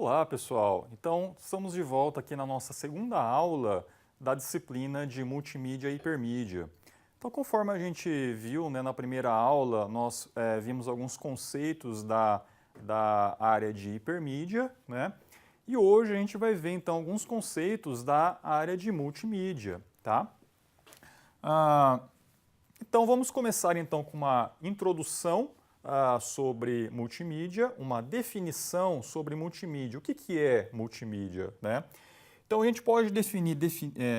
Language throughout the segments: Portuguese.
Olá, pessoal! Então, estamos de volta aqui na nossa segunda aula da disciplina de Multimídia e Hipermídia. Então, conforme a gente viu, né, na primeira aula, nós vimos alguns conceitos da área de hipermídia, né? E hoje a gente vai ver, então, alguns conceitos da área de multimídia, tá? Então, vamos começar, então, com uma introdução sobre multimídia, uma definição sobre multimídia. O que é multimídia, né? Então, a gente pode definir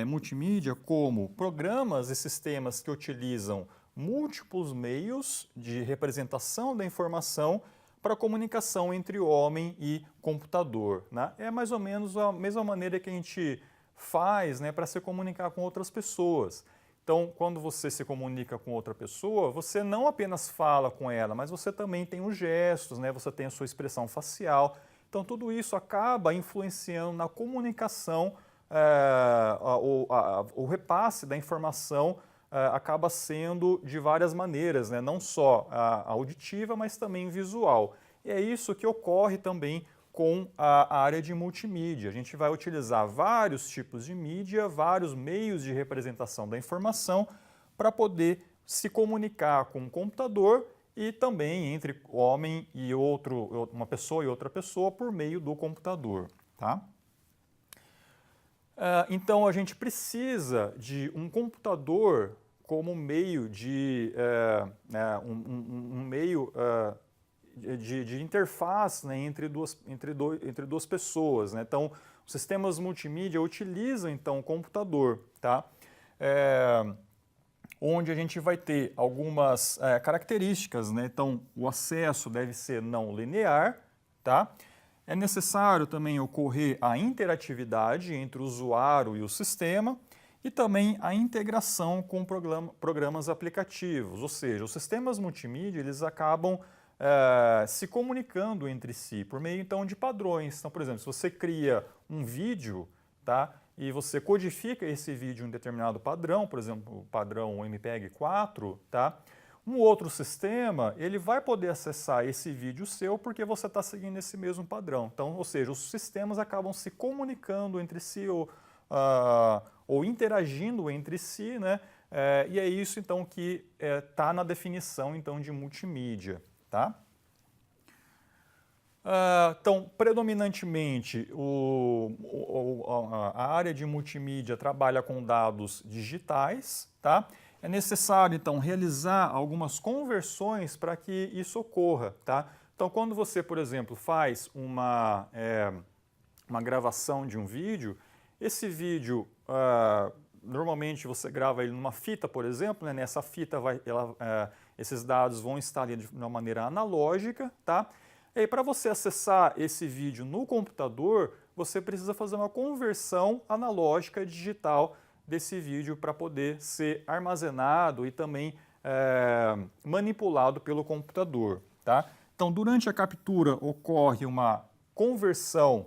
multimídia como programas e sistemas que utilizam múltiplos meios de representação da informação para comunicação entre homem e computador, né? É mais ou menos a mesma maneira que a gente faz, né, para se comunicar com outras pessoas. Então, quando você se comunica com outra pessoa, você não apenas fala com ela, mas você também tem os gestos, né? Você tem a sua expressão facial. Então, tudo isso acaba influenciando na comunicação, o repasse da informação acaba sendo de várias maneiras, né? Não só auditiva, mas também visual. E é isso que ocorre também com a área de multimídia. A gente vai utilizar vários tipos de mídia, vários meios de representação da informação para poder se comunicar com o computador e também entre homem e uma pessoa e outra pessoa por meio do computador, tá? Então a gente precisa de um computador como meio de de interface, né, entre duas pessoas, né? Então, os sistemas multimídia utilizam então o computador, tá? Onde a gente vai ter algumas características, né? Então, o acesso deve ser não linear, tá? É necessário também ocorrer a interatividade entre o usuário e o sistema e também a integração com programas aplicativos, ou seja, os sistemas multimídia eles acabam se comunicando entre si por meio então de padrões. Então, por exemplo, se você cria um vídeo, tá, e você codifica esse vídeo em um determinado padrão, por exemplo, o padrão MPEG-4, tá, um outro sistema ele vai poder acessar esse vídeo seu porque você está seguindo esse mesmo padrão. Então, ou seja, os sistemas acabam se comunicando entre si ou interagindo entre si, né? E é isso então que está na definição então de multimídia. Tá? Então, predominantemente, a área de multimídia trabalha com dados digitais. Tá? É necessário, então, realizar algumas conversões para que isso ocorra. Tá? Então, quando você, por exemplo, faz uma gravação de um vídeo, esse vídeo, normalmente você grava ele numa fita, por exemplo, né? Nessa fita esses dados vão estar ali de uma maneira analógica, tá? E aí, para você acessar esse vídeo no computador, você precisa fazer uma conversão analógica digital desse vídeo para poder ser armazenado e também manipulado pelo computador, tá? Então, durante a captura ocorre uma conversão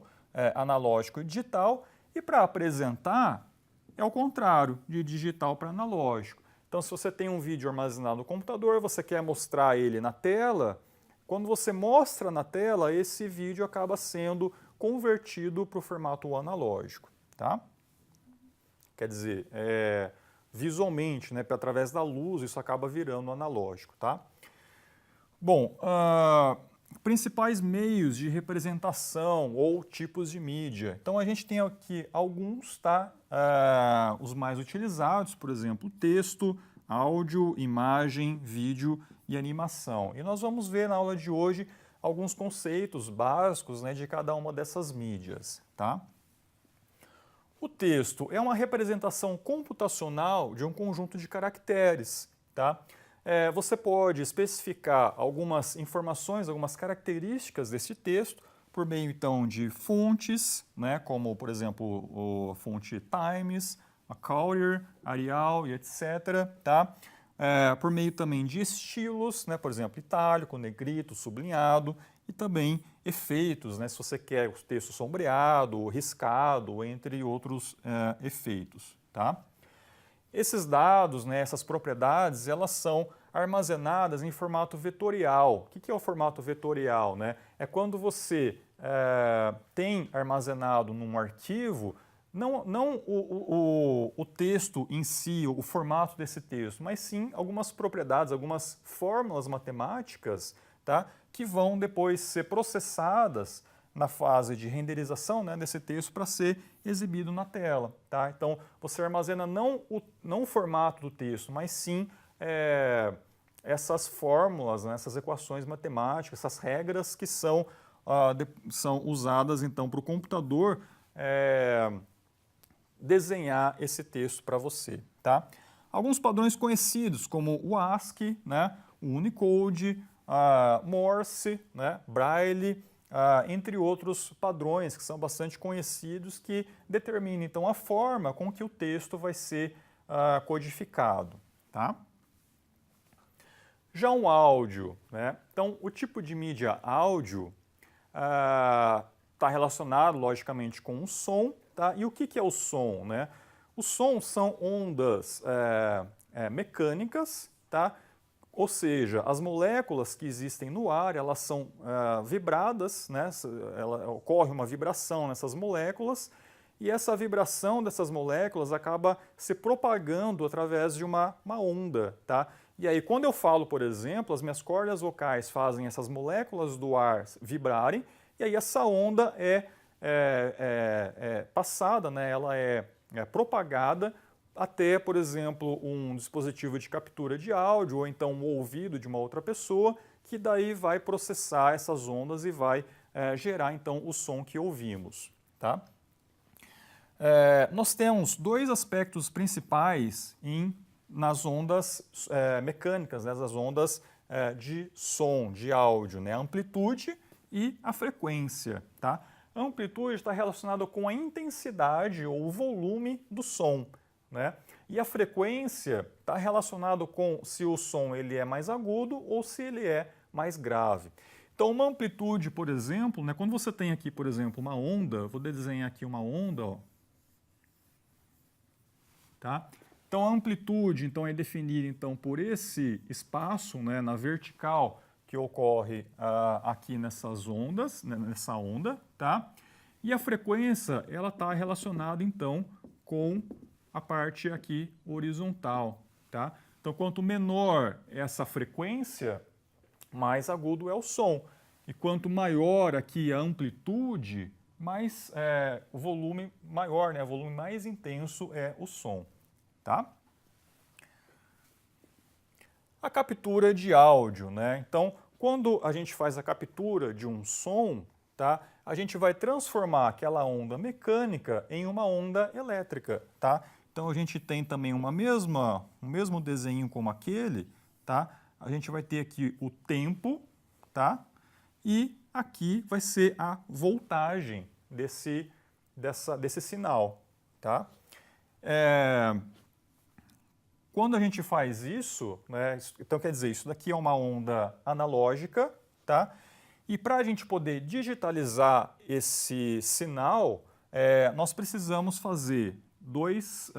analógico e digital e para apresentar é o contrário, de digital para analógico. Então, se você tem um vídeo armazenado no computador, você quer mostrar ele na tela, quando você mostra na tela, esse vídeo acaba sendo convertido para o formato analógico, tá? Quer dizer, visualmente, né, através da luz, isso acaba virando analógico, tá? Bom, principais meios de representação ou tipos de mídia. Então a gente tem aqui alguns, tá? Os mais utilizados, por exemplo, texto, áudio, imagem, vídeo e animação. E nós vamos ver na aula de hoje alguns conceitos básicos, né, de cada uma dessas mídias, tá? O texto é uma representação computacional de um conjunto de caracteres, tá? Você pode especificar algumas informações, algumas características desse texto por meio, então, de fontes, né, como, por exemplo, a fonte Times, a Courier, Arial e etc. Tá? Por meio também de estilos, né, por exemplo, itálico, negrito, sublinhado, e também efeitos, né, se você quer o texto sombreado, riscado, entre outros efeitos. Tá? Esses dados, né, essas propriedades, elas são armazenadas em formato vetorial. O que é o formato vetorial, né? É quando você tem armazenado num arquivo não o texto em si, o formato desse texto, mas sim algumas propriedades, algumas fórmulas matemáticas, tá, que vão depois ser processadas na fase de renderização, né, desse texto para ser exibido na tela. Tá? Então, você armazena não o formato do texto, mas sim essas fórmulas, né, essas equações matemáticas, essas regras que são usadas então para o computador desenhar esse texto para você. Tá? Alguns padrões conhecidos, como o ASCII, né, o Unicode, Morse, né, Braille, entre outros padrões que são bastante conhecidos que determinam então a forma com que o texto vai ser codificado. Tá? Já um áudio, né? Então o tipo de mídia áudio está relacionado logicamente com o som. Tá? E o que é o som? Né? O som são ondas mecânicas, tá? Ou seja, as moléculas que existem no ar, elas são vibradas, né? Ocorre uma vibração nessas moléculas, e essa vibração dessas moléculas acaba se propagando através de uma onda. Tá? E aí, quando eu falo, por exemplo, as minhas cordas vocais fazem essas moléculas do ar vibrarem, e aí essa onda é passada, né? Ela é propagada até, por exemplo, um dispositivo de captura de áudio ou então um ouvido de uma outra pessoa, que daí vai processar essas ondas e vai gerar então o som que ouvimos. Tá? Nós temos dois aspectos principais nas ondas mecânicas, né? As ondas de som, de áudio, né? A amplitude e a frequência. Tá? A amplitude está relacionada com a intensidade ou o volume do som, né? E a frequência está relacionada com se o som ele é mais agudo ou se ele é mais grave. Então, uma amplitude, por exemplo, né, quando você tem aqui, por exemplo, uma onda, vou desenhar aqui uma onda, ó, tá? Então, a amplitude então, é definida então, por esse espaço, né, na vertical, que ocorre aqui nessas ondas, né, nessa onda, tá? E a frequência, ela está relacionada, então, com a parte aqui horizontal, tá? Então, quanto menor essa frequência, mais agudo é o som. E quanto maior aqui a amplitude, mais o volume maior, né? O volume mais intenso é o som, tá? A captura de áudio, né? Então, quando a gente faz a captura de um som, tá? A gente vai transformar aquela onda mecânica em uma onda elétrica, tá? Então a gente tem também um mesmo desenho como aquele, tá? A gente vai ter aqui o tempo, tá? E aqui vai ser a voltagem desse sinal, tá? Quando a gente faz isso, né, então quer dizer, isso daqui é uma onda analógica, tá? E para a gente poder digitalizar esse sinal, nós precisamos fazer dois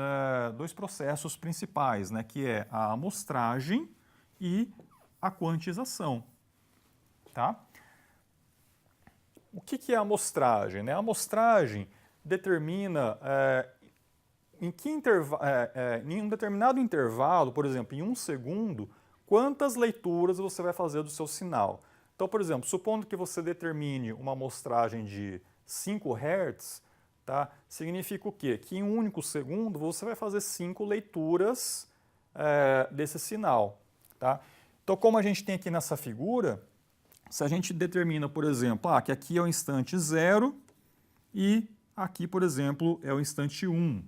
processos principais, né, que é a amostragem e a quantização. Tá? O que é a amostragem? Né? A amostragem determina em um determinado intervalo, por exemplo, em 1 segundo, quantas leituras você vai fazer do seu sinal. Então, por exemplo, supondo que você determine uma amostragem de 5 Hz, tá? Significa o quê? Que em um único segundo você vai fazer 5 leituras desse sinal. Tá? Então, como a gente tem aqui nessa figura, se a gente determina, por exemplo, que aqui é o instante 0 e aqui, por exemplo, é o instante 1.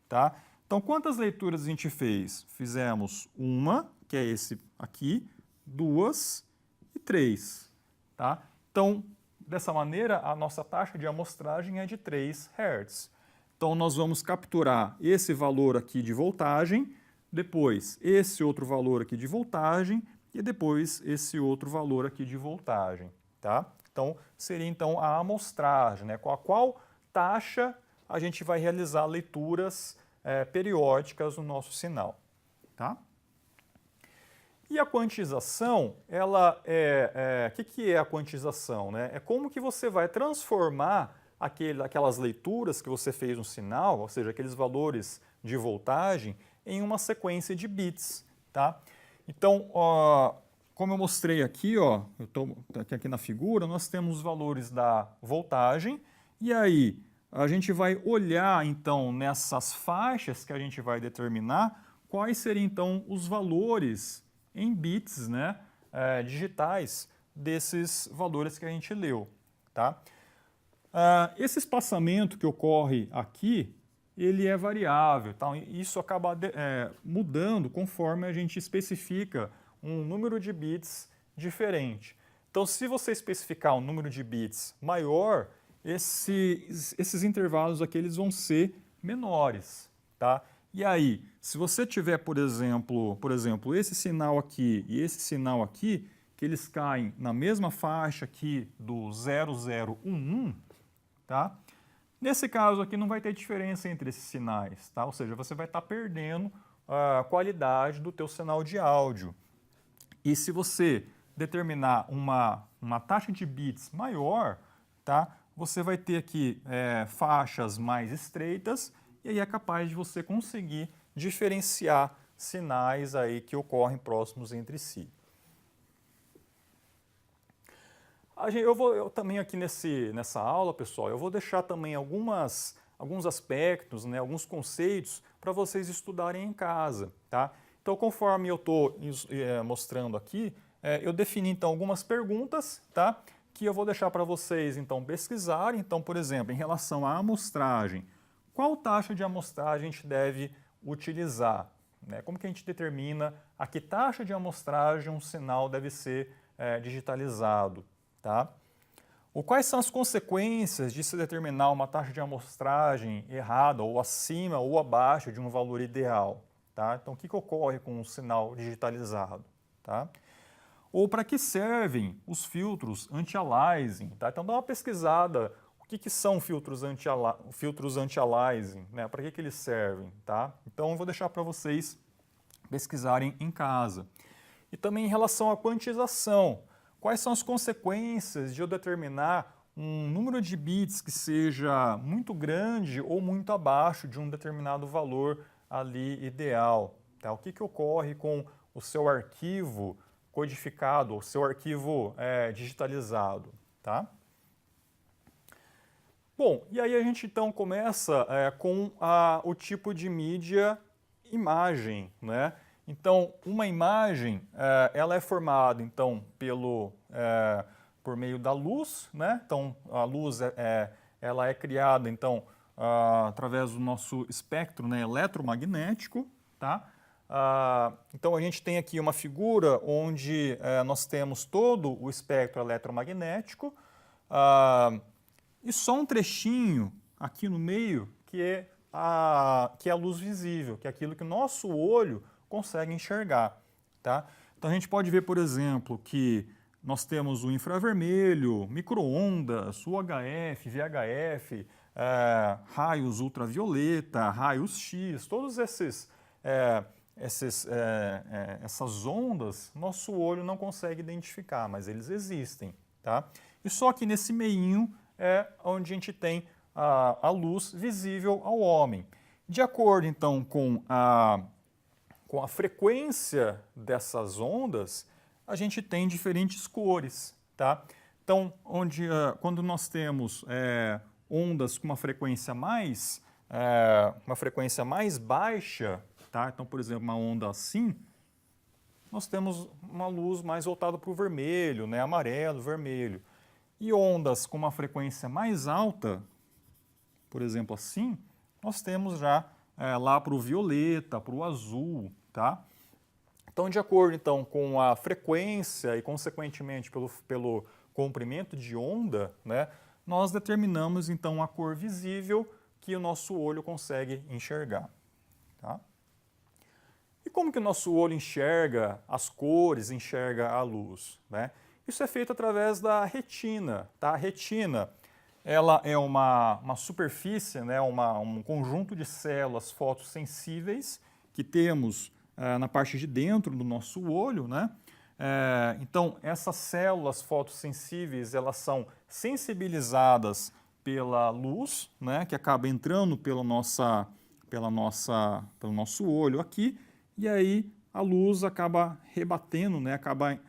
Tá? Então, quantas leituras a gente fez? Fizemos uma, que é esse aqui, 2 e 3. Tá? Então, dessa maneira, a nossa taxa de amostragem é de 3 Hz. Então, nós vamos capturar esse valor aqui de voltagem, depois esse outro valor aqui de voltagem e depois esse outro valor aqui de voltagem. Tá? Então, seria então a amostragem, né? Com a qual taxa a gente vai realizar leituras periódicas no nosso sinal. Tá? E a quantização, ela que é a quantização, né? É como que você vai transformar aquelas leituras que você fez no sinal, ou seja, aqueles valores de voltagem, em uma sequência de bits, tá? Então, como eu mostrei aqui, eu estou aqui na figura, nós temos os valores da voltagem, e aí a gente vai olhar, então, nessas faixas que a gente vai determinar, quais seriam, então, os valores em bits, né, digitais desses valores que a gente leu, tá? Esse espaçamento que ocorre aqui, ele é variável, tá? Isso acaba mudando conforme a gente especifica um número de bits diferente. Então, se você especificar um número de bits maior, esses intervalos aqui eles vão ser menores, tá? E aí, se você tiver, por exemplo, esse sinal aqui e esse sinal aqui, que eles caem na mesma faixa aqui do 0011, tá? Nesse caso aqui não vai ter diferença entre esses sinais, tá? Ou seja, você vai estar perdendo a qualidade do teu sinal de áudio. E se você determinar uma taxa de bits maior, tá? Você vai ter aqui faixas mais estreitas e aí é capaz de você conseguir diferenciar sinais aí que ocorrem próximos entre si. Eu também aqui nessa aula, pessoal, eu vou deixar também alguns aspectos, né, alguns conceitos para vocês estudarem em casa, tá? Então, conforme eu estou mostrando aqui, eu defini então algumas perguntas, tá? Que eu vou deixar para vocês então pesquisarem. Então, por exemplo, em relação à amostragem, qual taxa de amostragem a gente deve utilizar? Né? Como que a gente determina a que taxa de amostragem um sinal deve ser digitalizado? Tá? Ou quais são as consequências de se determinar uma taxa de amostragem errada, ou acima ou abaixo de um valor ideal? Tá? Então, o que ocorre com o sinal digitalizado? Tá? Ou para que servem os filtros anti-aliasing? Tá? Então, dá uma pesquisada. O que são filtros anti-aliasing? Né? Para que eles servem? Tá? Então, eu vou deixar para vocês pesquisarem em casa. E também em relação à quantização. Quais são as consequências de eu determinar um número de bits que seja muito grande ou muito abaixo de um determinado valor ali ideal? Tá? O que ocorre com o seu arquivo codificado, o seu arquivo digitalizado? Tá? Bom, e aí a gente então começa com o tipo de mídia imagem, né? Então, uma imagem, ela é formada então por meio da luz, né? Então, a luz ela é criada então através do nosso espectro, né, eletromagnético, tá? Então, a gente tem aqui uma figura onde nós temos todo o espectro eletromagnético. E só um trechinho aqui no meio que é a luz visível, que é aquilo que o nosso olho consegue enxergar. Tá? Então a gente pode ver, por exemplo, que nós temos o infravermelho, micro-ondas, UHF, VHF, raios ultravioleta, raios X, todos essas ondas, nosso olho não consegue identificar, mas eles existem. Tá? E só que nesse meinho é onde a gente tem a luz visível ao homem. De acordo, então, com a frequência dessas ondas, a gente tem diferentes cores. Tá? Então, quando nós temos ondas com uma frequência mais baixa, tá? Então, por exemplo, uma onda assim, nós temos uma luz mais voltada para o vermelho, né? Amarelo, vermelho. E ondas com uma frequência mais alta, por exemplo assim, nós temos já lá para o violeta, para o azul. Tá? Então, de acordo então, com a frequência e, consequentemente, pelo comprimento de onda, né, nós determinamos então a cor visível que o nosso olho consegue enxergar. Tá? E como que o nosso olho enxerga as cores, enxerga a luz? Né? Isso é feito através da retina. Tá? A retina ela é uma superfície, né, um conjunto de células fotossensíveis que temos na parte de dentro do nosso olho, né? Então, essas células fotossensíveis, elas são sensibilizadas pela luz, né, que acaba entrando pelo nosso olho aqui, e aí a luz acaba rebatendo, né, acaba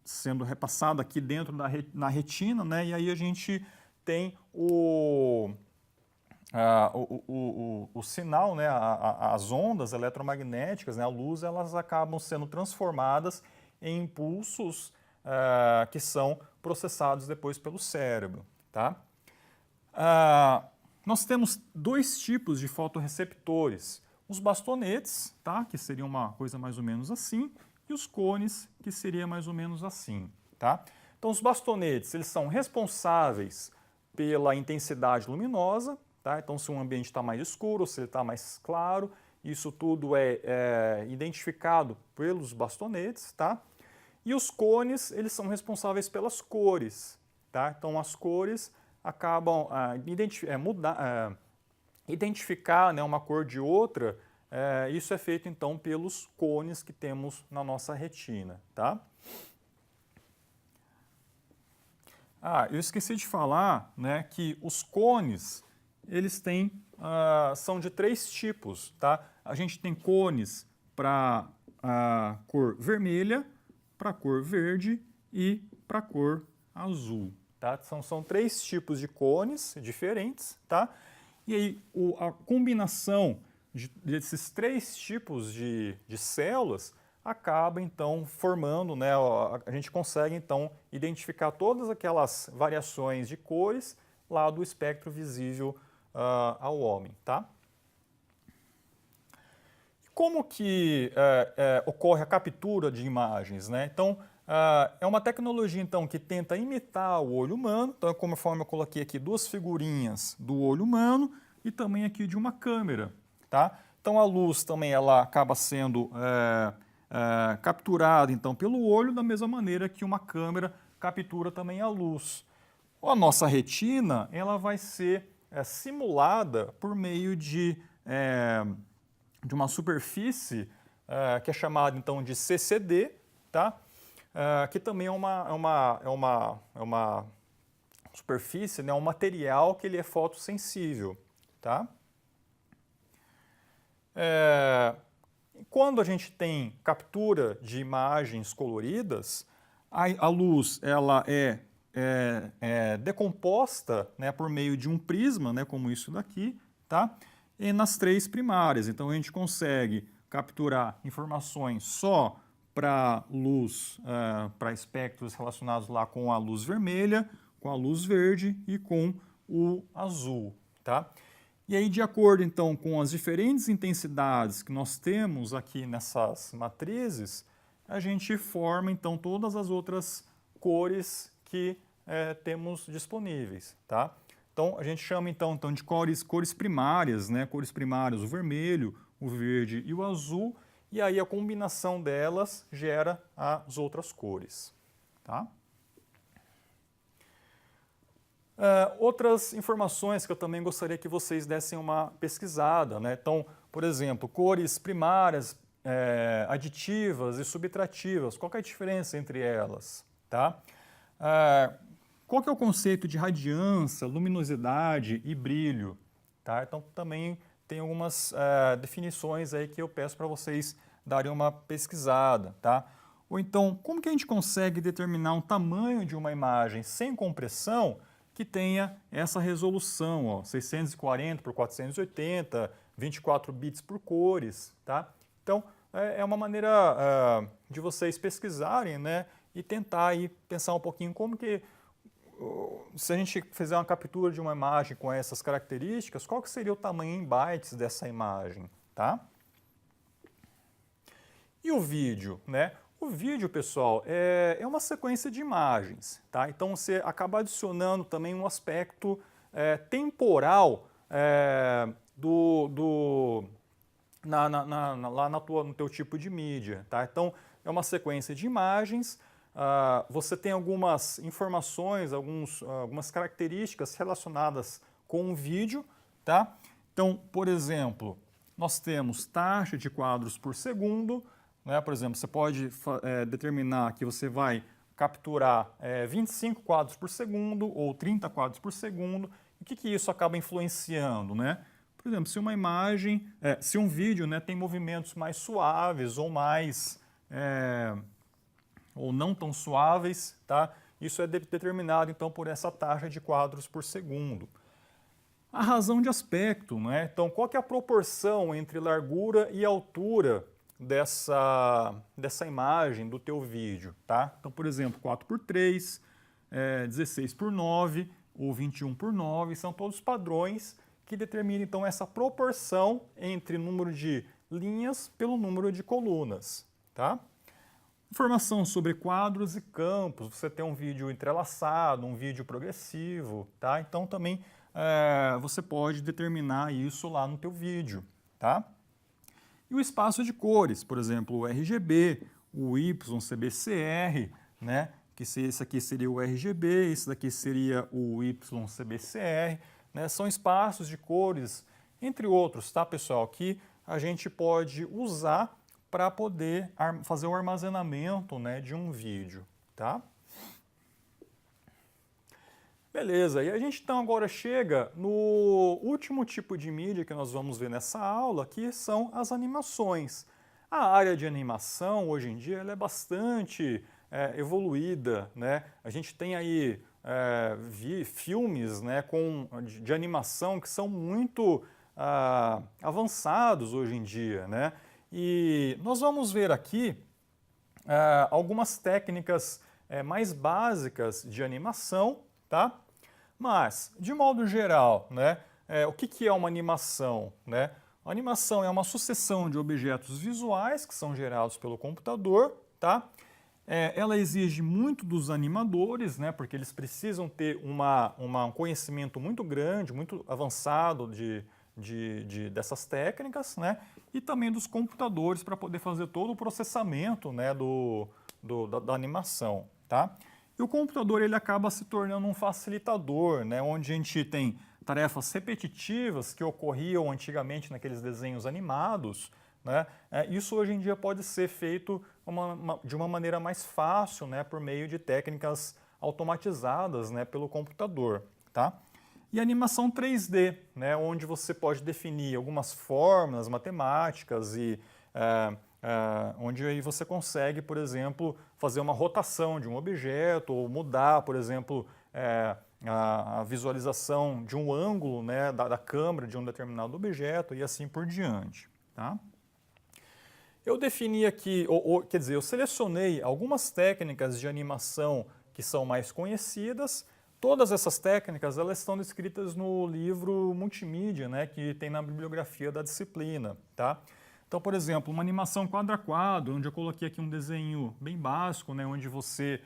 sendo repassada aqui dentro na retina, né, e aí a gente tem o sinal, né, as ondas eletromagnéticas, né, a luz, elas acabam sendo transformadas em impulsos que são processados depois pelo cérebro. Tá? Nós temos dois tipos de fotorreceptores, os bastonetes, tá, que seria uma coisa mais ou menos assim, e os cones, que seria mais ou menos assim. Tá? Então, os bastonetes, eles são responsáveis pela intensidade luminosa. Tá? Então, se um ambiente está mais escuro, se ele está mais claro, isso tudo é identificado pelos bastonetes. Tá? E os cones, eles são responsáveis pelas cores. Tá? Então, as cores acabam identificar, né, uma cor de outra. Isso é feito, então, pelos cones que temos na nossa retina. Tá? Eu esqueci de falar, né, que os cones, eles são de 3 tipos, tá? A gente tem cones para a cor vermelha, para a cor verde e para a cor azul, tá? São 3 tipos de cones diferentes, tá? E aí a combinação desses 3 tipos de células acaba, então, formando, né, a gente consegue, então, identificar todas aquelas variações de cores lá do espectro visível ao homem. Tá? Como que ocorre a captura de imagens? Né? Então, é uma tecnologia, então, que tenta imitar o olho humano. Então, conforme eu coloquei aqui 2 figurinhas do olho humano e também aqui de uma câmera. Tá? Então, a luz também ela acaba sendo capturada, então, pelo olho, da mesma maneira que uma câmera captura também a luz. A nossa retina ela vai ser simulada por meio de uma superfície que é chamada, então, de CCD, tá? Que também é uma superfície, né, um material que ele é fotossensível. Tá? Quando a gente tem captura de imagens coloridas, a luz ela é decomposta, né, por meio de um prisma, né, como isso daqui, tá? E nas 3 primárias. Então a gente consegue capturar informações só para luz, para espectros relacionados lá com a luz vermelha, com a luz verde e com o azul. Tá? E aí, de acordo, então, com as diferentes intensidades que nós temos aqui nessas matrizes, a gente forma, então, todas as outras cores que temos disponíveis. Tá? Então, a gente chama, então de cores primárias, né? Cores primárias, o vermelho, o verde e o azul, e aí a combinação delas gera as outras cores. Tá? Outras informações que eu também gostaria que vocês dessem uma pesquisada, né? Então, por exemplo, cores primárias, aditivas e subtrativas, qual que é a diferença entre elas? Tá? Qual que é o conceito de radiância, luminosidade e brilho? Tá? Então, também tem algumas definições aí que eu peço para vocês darem uma pesquisada. Tá? Ou então, como que a gente consegue determinar um tamanho de uma imagem sem compressão que tenha essa resolução, ó, 640 por 480, 24 bits por cores, tá? Então, é uma maneira de vocês pesquisarem, né, e tentar aí pensar um pouquinho como que, se a gente fizer uma captura de uma imagem com essas características, qual que seria o tamanho em bytes dessa imagem, tá? E o vídeo, né? O vídeo, pessoal, é uma sequência de imagens, tá? Então você acaba adicionando também um aspecto temporal lá no teu tipo de mídia, tá? Então é uma sequência de imagens, você tem algumas informações, algumas características relacionadas com o vídeo, tá? Então, por exemplo, nós temos taxa de quadros por segundo, né? Por exemplo, você pode determinar que você vai capturar 25 quadros por segundo ou 30 quadros por segundo. E o que isso acaba influenciando, né? Por exemplo, se uma imagem, se um vídeo, né, tem movimentos mais suaves ou mais ou não tão suaves, tá? Isso é determinado então por essa taxa de quadros por segundo. A razão de aspecto, né? Então, qual que é a proporção entre largura e altura dessa imagem do teu vídeo, tá? Então, por exemplo, 4x3, 16x9 ou 21x9 são todos padrões que determinam então essa proporção entre número de linhas pelo número de colunas, tá? Informação sobre quadros e campos, você tem um vídeo entrelaçado, um vídeo progressivo, tá? Então também você pode determinar isso lá no teu vídeo, tá? E o espaço de cores, por exemplo, o RGB, o YCBCR, né? Que esse aqui seria o RGB, esse daqui seria o YCBCR, né? São espaços de cores, entre outros, tá, pessoal? Que a gente pode usar para poder fazer o armazenamento, né, de um vídeo, tá? Beleza, e a gente então agora chega no último tipo de mídia que nós vamos ver nessa aula, que são as animações. A área de animação, hoje em dia, ela é bastante evoluída, né? A gente tem aí filmes, né, de animação que são muito avançados hoje em dia, né? E nós vamos ver aqui algumas técnicas mais básicas de animação, tá? Mas, de modo geral, né, o que é uma animação, né? A animação é uma sucessão de objetos visuais que são gerados pelo computador, tá? Ela exige muito dos animadores, né, porque eles precisam ter um conhecimento muito grande, muito avançado dessas técnicas, né, e também dos computadores para poder fazer todo o processamento, né, da animação, tá? E o computador ele acaba se tornando um facilitador, né, onde a gente tem tarefas repetitivas que ocorriam antigamente naqueles desenhos animados, né? Isso hoje em dia pode ser feito de uma maneira mais fácil, né, por meio de técnicas automatizadas, né, pelo computador, tá? E animação 3D, né, onde você pode definir algumas fórmulas matemáticas e onde aí você consegue, por exemplo, fazer uma rotação de um objeto ou mudar, por exemplo, a visualização de um ângulo, né, da câmera de um determinado objeto e assim por diante, tá? Eu defini aqui, quer dizer, eu selecionei algumas técnicas de animação que são mais conhecidas. Todas essas técnicas elas estão descritas no livro multimídia, né, que tem na bibliografia da disciplina, tá? Então, por exemplo, uma animação quadro a quadro, onde eu coloquei aqui um desenho bem básico, né, onde você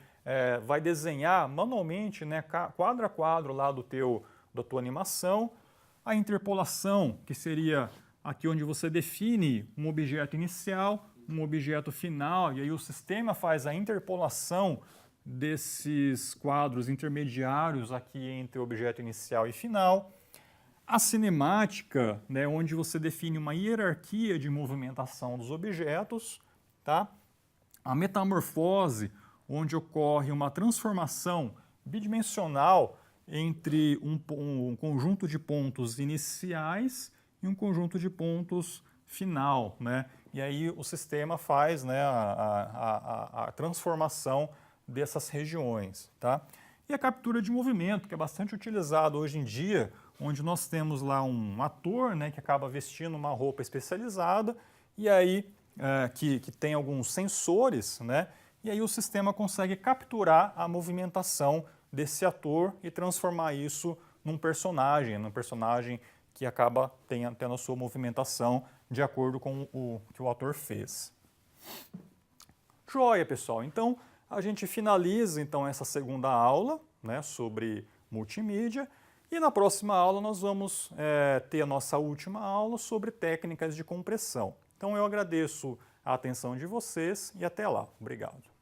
vai desenhar manualmente, né, quadro a quadro lá da tua animação. A interpolação, que seria aqui onde você define um objeto inicial, um objeto final, e aí o sistema faz a interpolação desses quadros intermediários aqui entre o objeto inicial e final. A cinemática, né, onde você define uma hierarquia de movimentação dos objetos, tá? A metamorfose, onde ocorre uma transformação bidimensional entre um conjunto de pontos iniciais e um conjunto de pontos final, né? E aí o sistema faz, né, a transformação dessas regiões, tá? E a captura de movimento, que é bastante utilizado hoje em dia, onde nós temos lá um ator, né, que acaba vestindo uma roupa especializada e aí que tem alguns sensores, né? E aí o sistema consegue capturar a movimentação desse ator e transformar isso num personagem que acaba tendo a sua movimentação de acordo com o que o ator fez. Joia, pessoal. Então, a gente finaliza então essa segunda aula, né, sobre multimídia, e na próxima aula nós vamos ter a nossa última aula sobre técnicas de compressão. Então, eu agradeço a atenção de vocês e até lá. Obrigado.